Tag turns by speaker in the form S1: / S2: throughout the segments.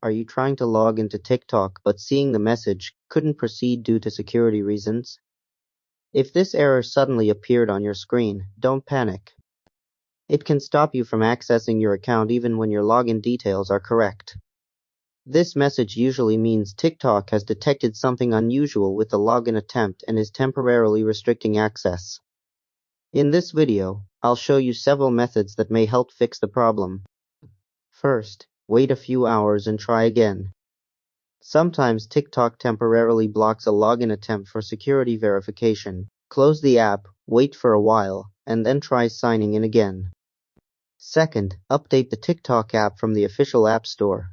S1: Are you trying to log into TikTok but seeing the message couldn't proceed due to security reasons? If this error suddenly appeared on your screen, don't panic. It can stop you from accessing your account even when your login details are correct. This message usually means TikTok has detected something unusual with the login attempt and is temporarily restricting access. In this video, I'll show you several methods that may help fix the problem. First, wait a few hours and try again. Sometimes TikTok temporarily blocks a login attempt for security verification. Close the app, wait for a while, and then try signing in again. Second, update the TikTok app from the official App Store.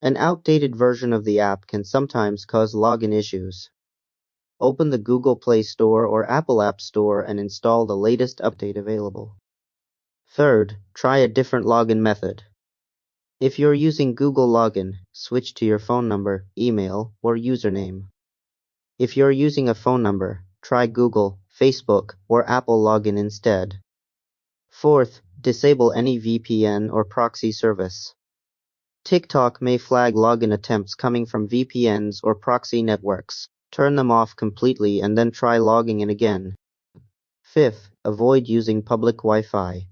S1: An outdated version of the app can sometimes cause login issues. Open the Google Play Store or Apple App Store and install the latest update available. Third, try a different login method. If you're using Google Login, switch to your phone number, email, or username. If you're using a phone number, try Google, Facebook, or Apple Login instead. Fourth, disable any VPN or proxy service. TikTok may flag login attempts coming from VPNs or proxy networks. Turn them off completely and then try logging in again. Fifth, avoid using public Wi-Fi.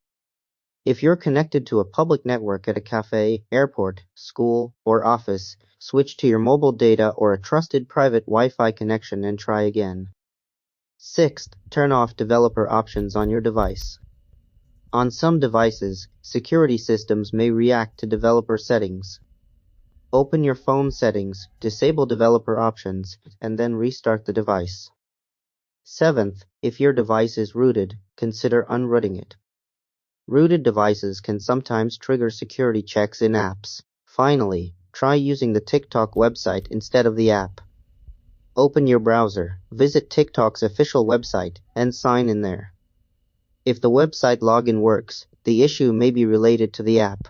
S1: If you're connected to a public network at a cafe, airport, school, or office, switch to your mobile data or a trusted private Wi-Fi connection and try again. Sixth, turn off developer options on your device. On some devices, security systems may react to developer settings. Open your phone settings, disable developer options, and then restart the device. Seventh, if your device is rooted, consider unrooting it. Rooted devices can sometimes trigger security checks in apps. Finally, try using the TikTok website instead of the app. Open your browser, visit TikTok's official website, and sign in there. If the website login works, the issue may be related to the app.